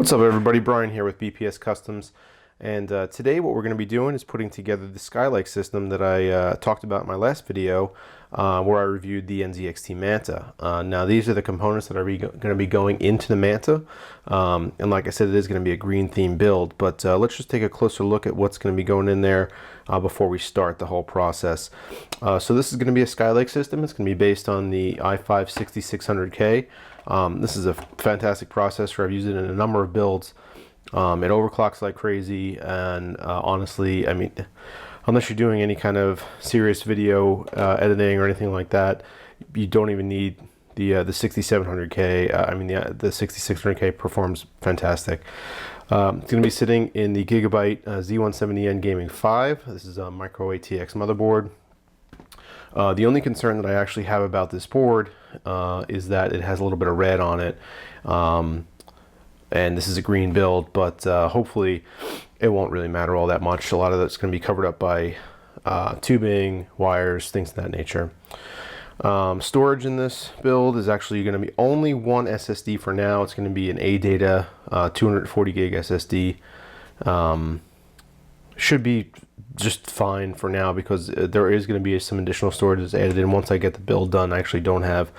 What's up everybody, Brian here with BPS Customs, and today what we're going to be doing is putting together the Skylake system that I talked about in my last video where I reviewed the NZXT Manta. Now these are the components that are going to be going into the Manta, and like I said, it is going to be a green theme build, but let's just take a closer look at what's going to be going in there before we start the whole process. So this is going to be a Skylake system. It's going to be based on the i5 6600K. This is a fantastic processor. I've used it in a number of builds. It overclocks like crazy, and honestly, I mean, unless you're doing any kind of serious video editing or anything like that, you don't even need the 6700K. I mean, the 6600K performs fantastic. It's going to be sitting in the Gigabyte Z170N Gaming 5. This is a micro-itx motherboard. The only concern that I actually have about this board is that it has a little bit of red on it, and this is a green build, but hopefully it won't really matter all that much. A lot of that's going to be covered up by tubing, wires, things of that nature. Storage in this build is actually going to be only one SSD for now. It's going to be an ADATA 240 gig SSD. Should be just fine for now because there is going to be some additional storage that's added in. Once I get the build done, I actually don't have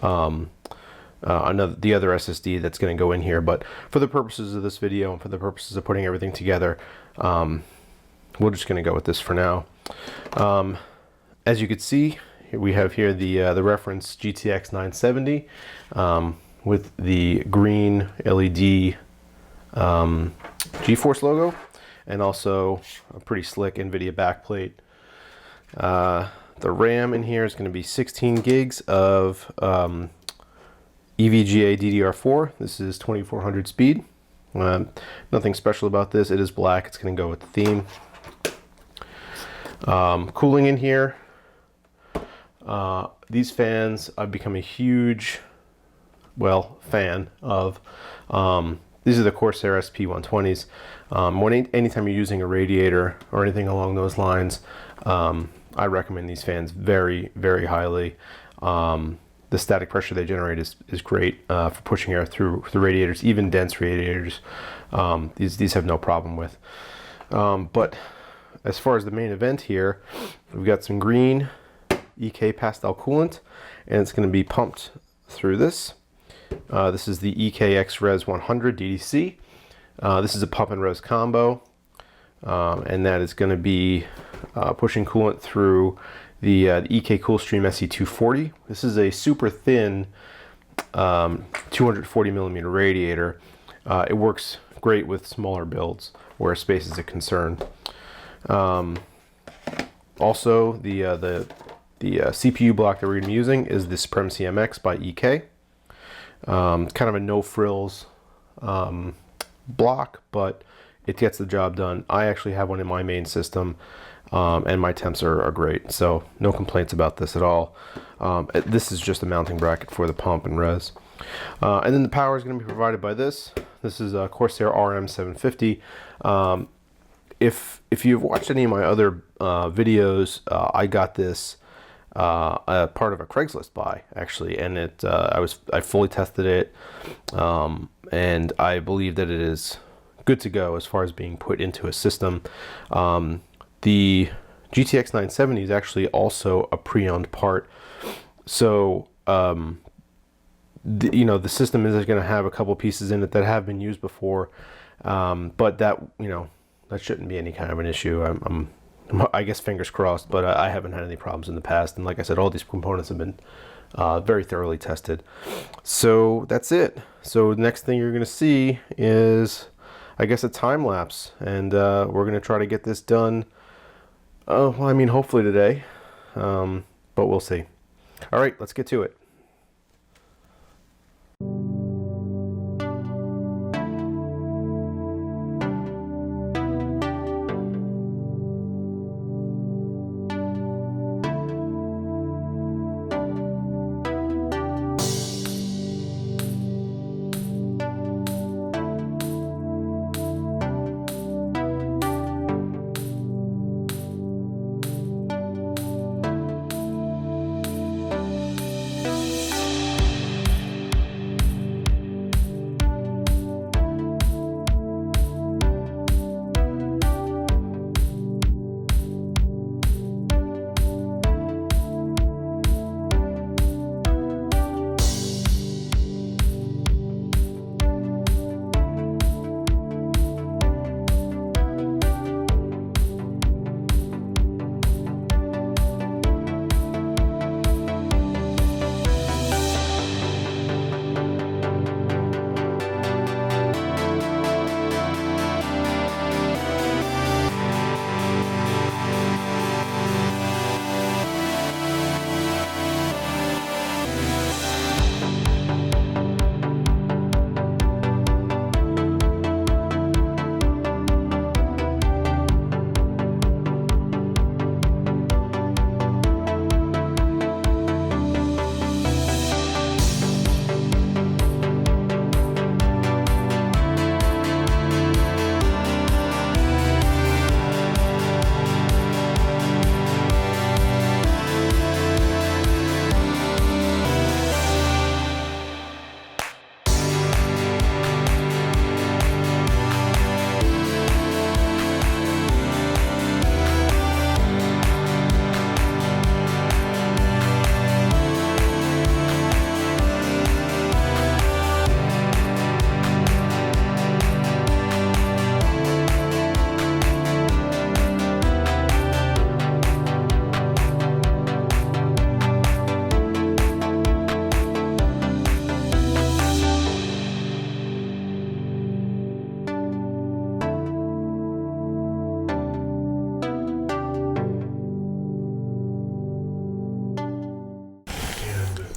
the other SSD that's going to go in here, but for the purposes of this video and for the purposes of putting everything together, we're just going to go with this for now. As you can see, we have here the reference GTX 970 with the green LED GeForce logo, and also a pretty slick NVIDIA backplate. The RAM in here is going to be 16 gigs of EVGA DDR4. This is 2400 speed. Nothing special about this. It is black. It's going to go with the theme. Cooling in here. These fans, I've become a huge, fan of. These are the Corsair SP120s. Anytime you're using a radiator or anything along those lines, I recommend these fans very, very highly. The static pressure they generate is great for pushing air through the radiators, even dense radiators. These have no problem with. But as far as the main event here, we've got some green EK pastel coolant, and it's going to be pumped through this. This is the EKX Res 100 DDC. This is a pump and res combo, and that is going to be pushing coolant through the EK Coolstream SE240. This is a super thin 240 millimeter radiator. It works great with smaller builds where space is a concern. Also, the CPU block that we're going to be using is the Supremacy MX by EK. Kind of a no frills block, but it gets the job done. I actually have one in my main system, and my temps are great, so no complaints about this at all. This is just a mounting bracket for the pump and res. And then the power is going to be provided by this. This is a Corsair RM750. If you've watched any of my other videos, I got this a part of a Craigslist buy actually, and I fully tested it, and I believe that it is good to go as far as being put into a system. The GTX 970 is actually also a pre-owned part, so the system is going to have a couple pieces in it that have been used before, but that shouldn't be any kind of an issue. I guess fingers crossed, but I haven't had any problems in the past. And like I said, all these components have been very thoroughly tested. So that's it. So the next thing you're going to see is, I guess, a time lapse. And we're going to try to get this done, hopefully today. But we'll see. All right, let's get to it.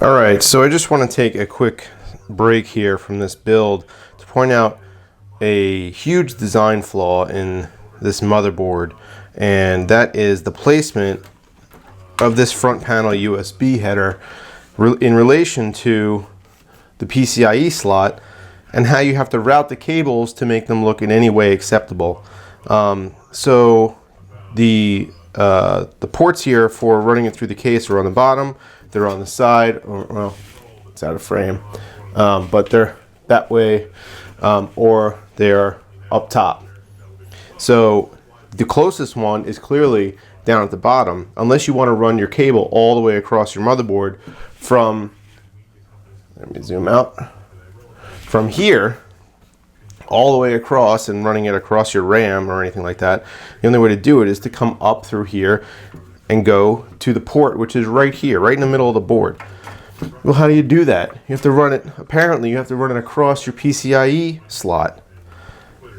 All right, so I just want to take a quick break here from this build to point out a huge design flaw in this motherboard, and that is the placement of this front panel USB header in relation to the PCIe slot, and how you have to route the cables to make them look in any way acceptable. So the ports here for running it through the case are on the bottom. They're on the side, or, well, it's out of frame, but they're that way, or they're up top. So the closest one is clearly down at the bottom, unless you want to run your cable all the way across your motherboard from, let me zoom out, from here all the way across and running it across your RAM or anything like that. The only way to do it is to come up through here and go to the port, which is right here, right in the middle of the board. Well, how do you do that? You have to run it, apparently you have to run it across your PCIe slot.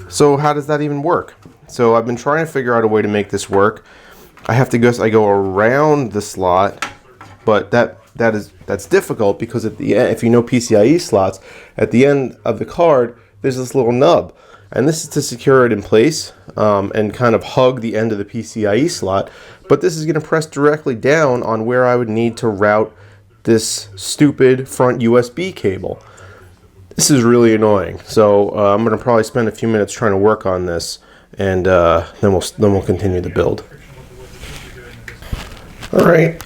So how does that even work? So I've been trying to figure out a way to make this work. I have to go around the slot, but that's difficult because at the end, if you know PCIe slots, at the end of the card, there's this little nub. And this is to secure it in place and kind of hug the end of the PCIe slot. But this is going to press directly down on where I would need to route this stupid front USB cable. This is really annoying. So I'm going to probably spend a few minutes trying to work on this, and then we'll continue the build. All right.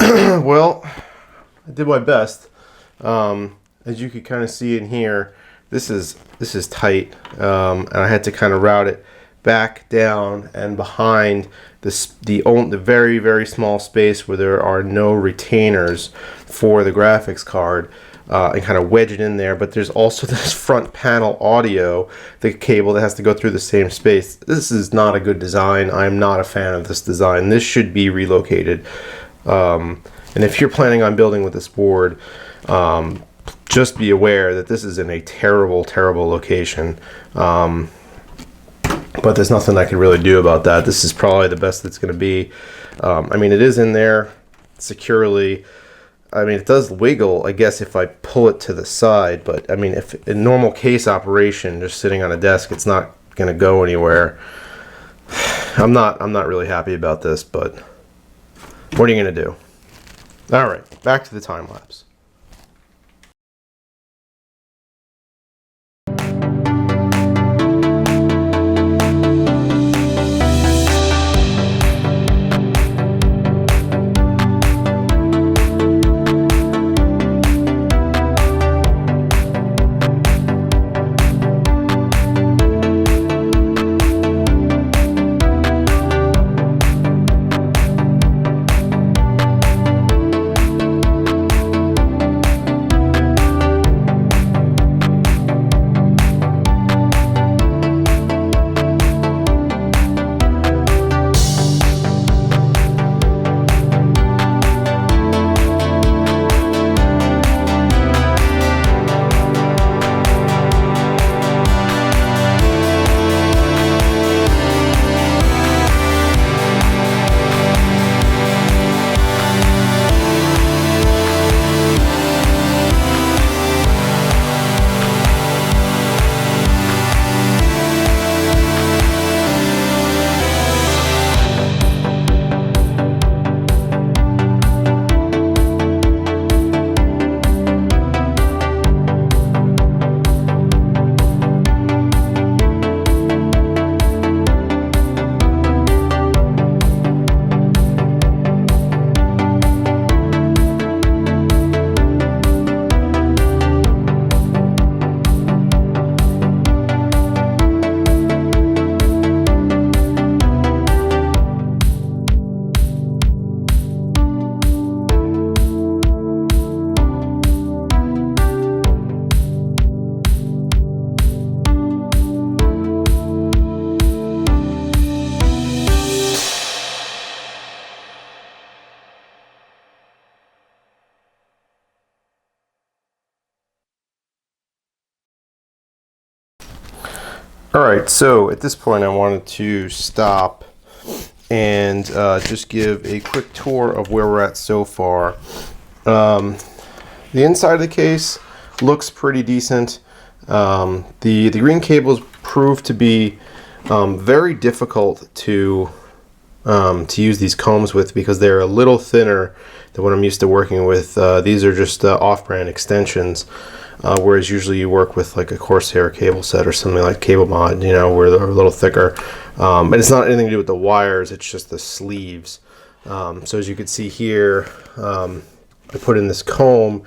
Well, I did my best. As you can kind of see in here, this is tight, and I had to kind of route it back down and behind the very, very small space where there are no retainers for the graphics card, and kind of wedge it in there. But there's also this front panel audio, the cable that has to go through the same space. This is not a good design. I'm not a fan of this design. This should be relocated. And if you're planning on building with this board, just be aware that this is in a terrible, terrible location. But there's nothing I can really do about that. This is probably the best it's going to be. I mean, it is in there securely. I mean, it does wiggle, I guess, if I pull it to the side. But I mean, if in normal case operation, just sitting on a desk, it's not going to go anywhere. I'm not really happy about this, but what are you going to do? All right, back to the time lapse. Alright, so at this point I wanted to stop and just give a quick tour of where we're at so far. the inside of the case looks pretty decent. The green cables proved to be very difficult to use these combs with because they're a little thinner than what I'm used to working with. These are just off-brand extensions, whereas usually you work with like a Corsair cable set or something like Cable Mod, you know, where they're a little thicker. And it's not anything to do with the wires, it's just the sleeves. So as you can see here, I put in this comb,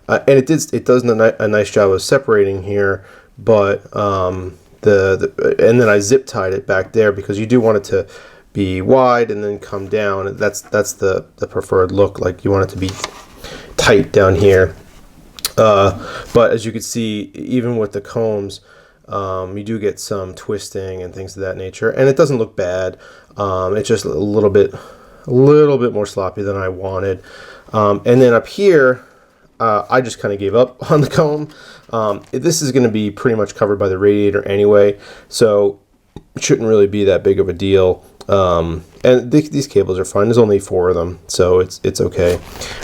and it does a nice job of separating here, but and then I zip tied it back there because you do want it to be wide and then come down. That's the preferred look. Like you want it to be tight down here. But as you can see, even with the combs, you do get some twisting and things of that nature, and it doesn't look bad. It's just a little bit more sloppy than I wanted. And then up here, I just kind of gave up on the comb. This is going to be pretty much covered by the radiator anyway, so it shouldn't really be that big of a deal. And these cables are fine. There's only 4 of them, so it's okay.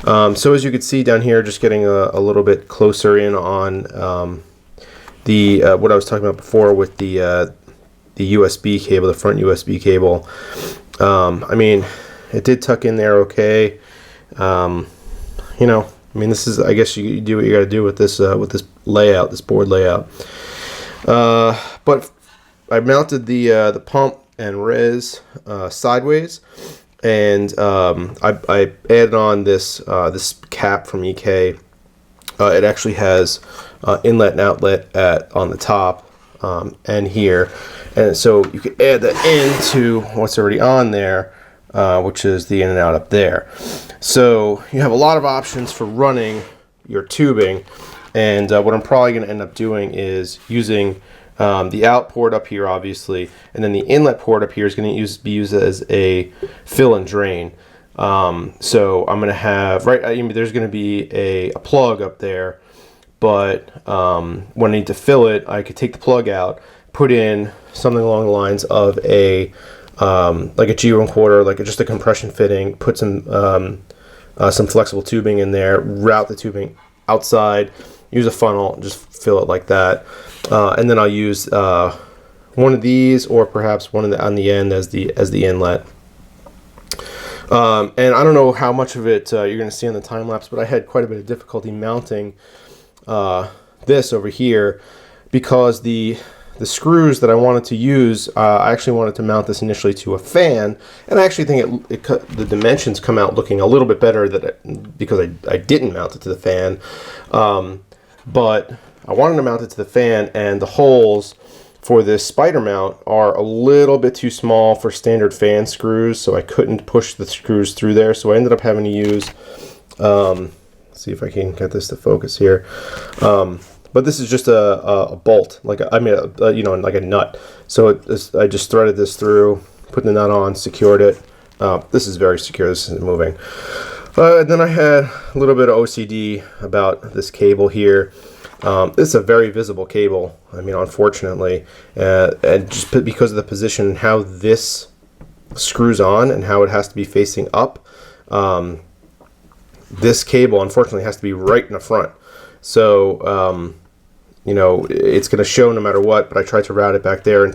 So as you can see down here, just getting a little bit closer in on what I was talking about before with the USB cable, the front USB cable. I mean, it did tuck in there okay. You know, I mean, this is, I guess you do what you got to do with this layout, this board layout. But I mounted the pump and res sideways, and I added on this cap from EK. It actually has inlet and outlet on the top and here, and so you can add that into what's already on there, which is the in and out up there. So you have a lot of options for running your tubing, and what I'm probably going to end up doing is using the out port up here, obviously, and then the inlet port up here is going to be used as a fill and drain. So I'm going to have, there's going to be a plug up there, but when I need to fill it, I could take the plug out, put in something along the lines of a like a G1/4, like just a compression fitting, put some flexible tubing in there, route the tubing outside, use a funnel, just fill it like that, and then I'll use one of these, or perhaps one on the end as the inlet. And I don't know how much of it you're going to see on the time lapse, but I had quite a bit of difficulty mounting this over here because the screws that I wanted to use, I actually wanted to mount this initially to a fan, and I actually think the dimensions come out looking a little bit better because I didn't mount it to the fan. But I wanted to mount it to the fan, and the holes for this spider mount are a little bit too small for standard fan screws, so I couldn't push the screws through there. So I ended up having to use, let's see if I can get this to focus here. But this is just a bolt, like like a nut. So I just threaded this through, put the nut on, secured it. This is very secure. This isn't moving. And then I had a little bit of OCD about this cable here. This is a very visible cable, I mean, unfortunately, and just because of the position and how this screws on and how it has to be facing up, this cable unfortunately has to be right in the front. So it's going to show no matter what, but I tried to route it back there and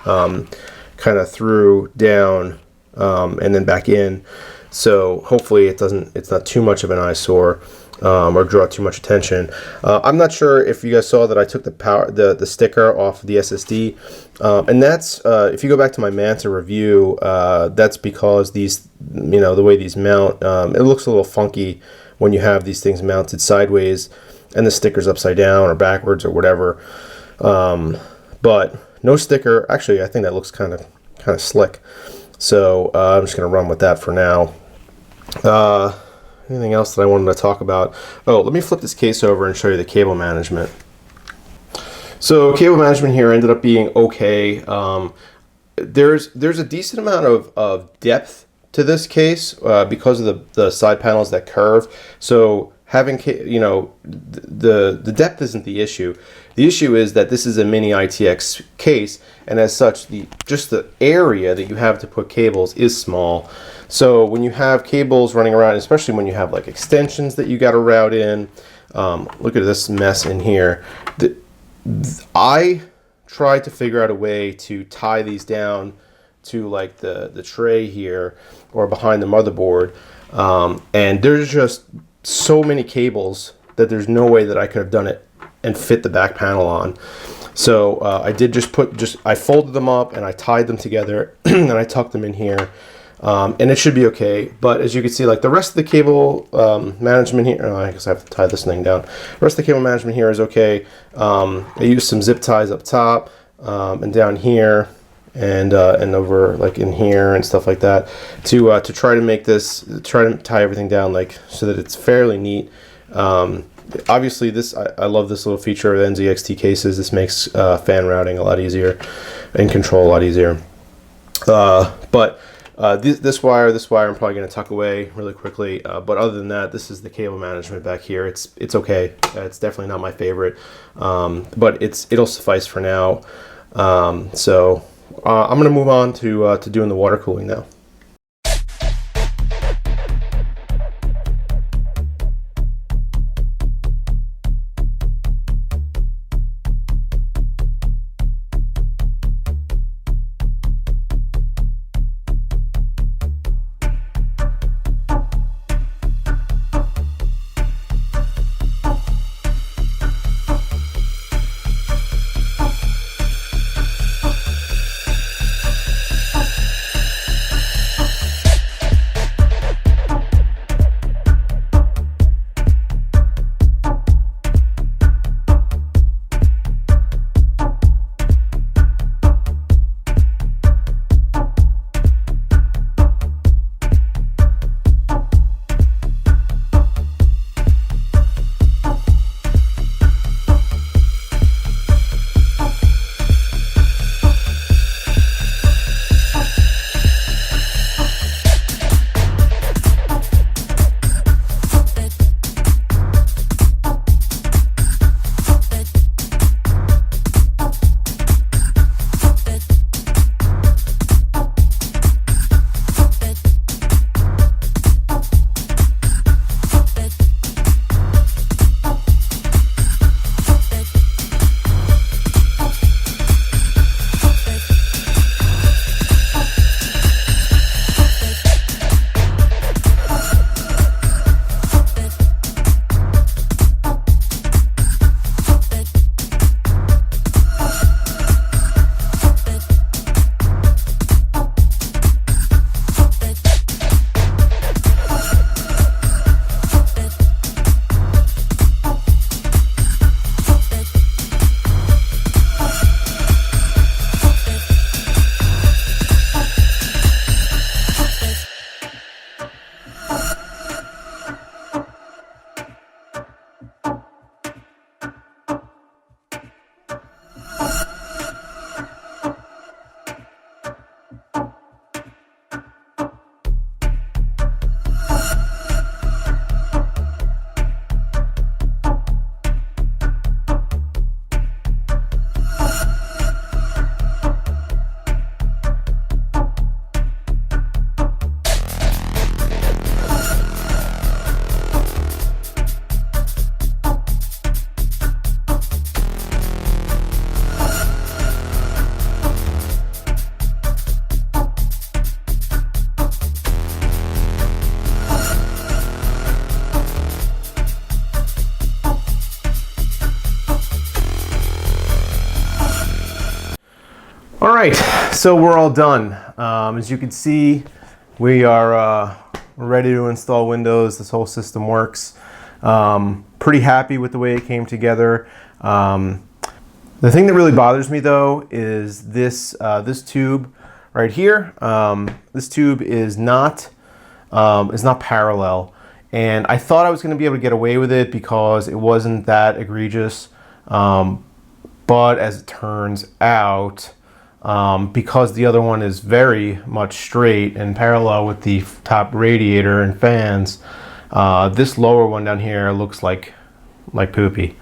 kind of through down and then back in. So hopefully it's not too much of an eyesore or draw too much attention. I'm not sure if you guys saw that I took the sticker off the SSD, and that's if you go back to my Manta review, that's because these, the way these mount, it looks a little funky when you have these things mounted sideways and the sticker's upside down or backwards or whatever. But no sticker. Actually, I think that looks kind of slick. So I'm just gonna run with that for now. Anything else that I wanted to talk about? Oh, let me flip this case over and show you the cable management. So cable management here ended up being okay. There's a decent amount of depth to this case because of the side panels that curve. So having, the depth isn't the issue. The issue is that this is a mini-itx case, and as such, just the area that you have to put cables is small. So when you have cables running around, especially when you have like extensions that you got to route in, look at this mess in here. I tried to figure out a way to tie these down to like the tray here or behind the motherboard, and there's just so many cables that there's no way that I could have done it and fit the back panel on. So I did I folded them up and I tied them together and I tucked them in here, and it should be okay. But as you can see, like the rest of the cable management here, I guess I have to tie this thing down. The rest of the cable management here is okay. I used some zip ties up top and down here, and over like in here and stuff like that to try to tie everything down like so that it's fairly neat. Obviously I love this little feature of NZXT cases. This makes fan routing a lot easier and control a lot easier. But this wire I'm probably going to tuck away really quickly. But other than that, this is the cable management back here. It's okay. It's definitely not my favorite, but it'll suffice for now. So I'm going to move on to doing the water cooling now. All right, so we're all done. As you can see, we are ready to install Windows. This whole system works. Pretty happy with the way it came together. The thing that really bothers me though is this tube right here. This tube is not parallel, and I thought I was going to be able to get away with it because it wasn't that egregious. But as it turns out, because the other one is very much straight and parallel with the top radiator and fans, this lower one down here looks like poopy.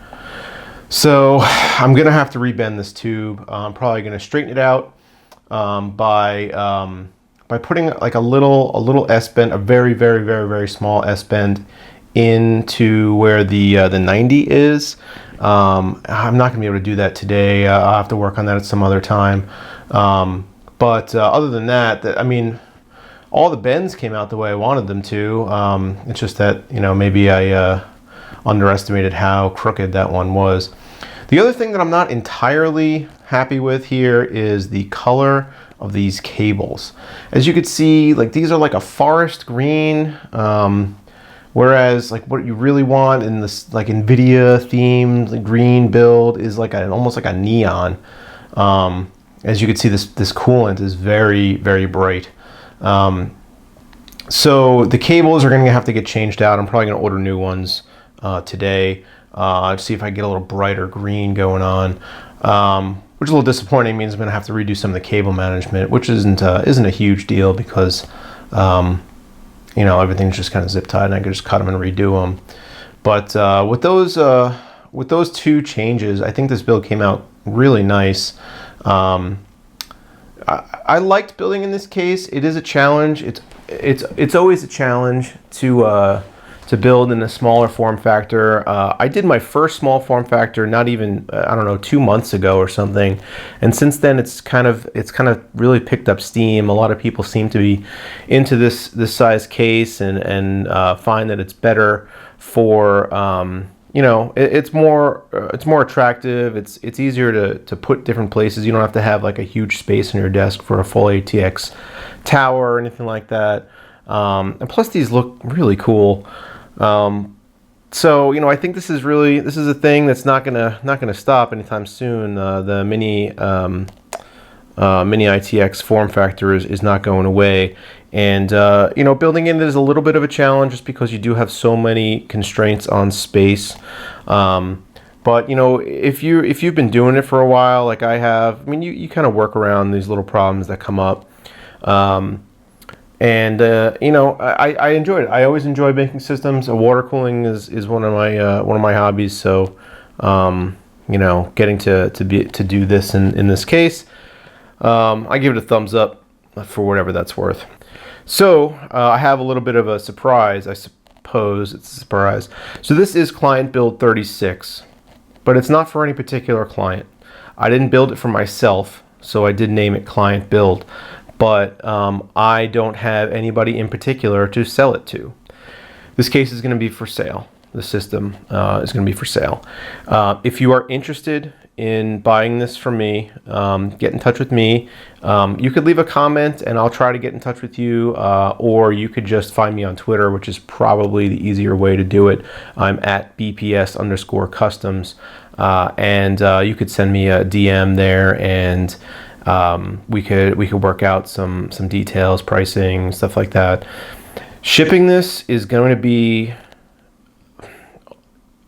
So I'm gonna have to rebend this tube. I'm probably gonna straighten it out by putting like a little S bend, a very small S bend into where the 90 is. I'm not gonna be able to do that today. I'll have to work on that at some other time. But other than that, I mean, all the bends came out the way I wanted them to. It's just that, you know, maybe I underestimated how crooked that one was. The other thing that I'm not entirely happy with here is the color of these cables. As you can see, like these are like a forest green, whereas like what you really want in this like NVIDIA themed green build is like almost like a neon. As you can see, this coolant is very bright. So the cables are going to have to get changed out. I'm probably going to order new ones today. See if I can get a little brighter green going on, which is a little disappointing. Means I'm going to have to redo some of the cable management, which isn't a huge deal because you know, everything's just kind of zip tied and I could just cut them and redo them. But with those two changes, I think this build came out really nice. I liked building in this case. It is a challenge. It's always a challenge to build in a smaller form factor. I did my first small form factor not even I don't know, 2 months ago or something, and since then it's kind of really picked up steam. A lot of people seem to be into this size case and find that it's better for you know, it's more attractive. It's easier to put different places. You don't have to have like a huge space on your desk for a full ATX tower or anything like that. And plus these look really cool. So, you know, I think this is a thing that's not gonna stop anytime soon. The mini-itx form factor is not going away. And you know, building in it is a little bit of a challenge just because you do have so many constraints on space. But you know, if you've been doing it for a while, like I have, I mean, you kind of work around these little problems that come up. And you know, I enjoyed it. I always enjoy making systems. Water cooling is one of my hobbies. So you know, getting to do this in this case, I give it a thumbs up for whatever that's worth. So I have a little bit of a surprise. I suppose it's a surprise. So this is client build 36, but it's not for any particular client. I didn't build it for myself, so I did name it client build. But I don't have anybody in particular to sell it to. This case is going to be for sale. The system is going to be for sale. If you are interested in buying this from me, get in touch with me. You could leave a comment and I'll try to get in touch with you, or you could just find me on Twitter, which is probably the easier way to do it. I'm at BPS_customs, and you could send me a DM there, and we could work out some details, pricing, stuff like that. Shipping this is going to be,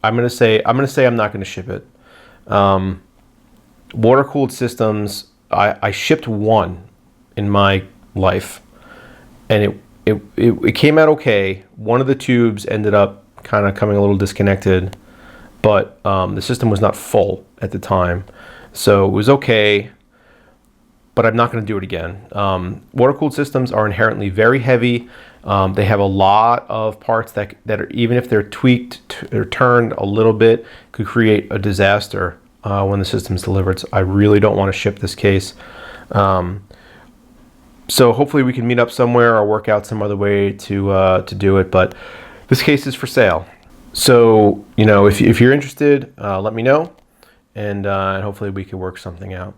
I'm going to say I'm not going to ship it. Water-cooled systems, I shipped one in my life, and it came out okay. One of the tubes ended up kind of coming a little disconnected, but the system was not full at the time, so it was okay. But I'm not going to do it again. Water-cooled systems are inherently very heavy. They have a lot of parts that are, even if they're tweaked or turned a little bit, could create a disaster when the system's delivered. So I really don't want to ship this case. So hopefully we can meet up somewhere or work out some other way to do it. But this case is for sale. So, you know, if you're interested, let me know, and hopefully we can work something out.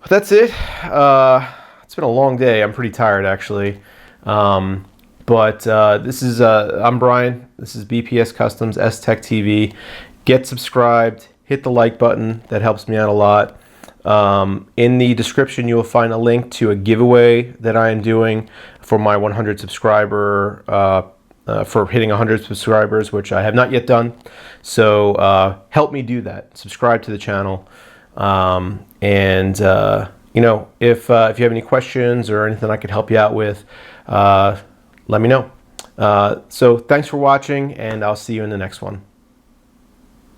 But that's it. It's been a long day. I'm pretty tired, actually. But this is I'm Brian. This is BPS Customs S-Tech TV. Get subscribed. Hit the like button. That helps me out a lot. In the description, you will find a link to a giveaway that I am doing for my 100 subscriber, for hitting 100 subscribers, which I have not yet done. So help me do that. Subscribe to the channel. You know, if you have any questions or anything I could help you out with, let me know. So thanks for watching, and I'll see you in the next one.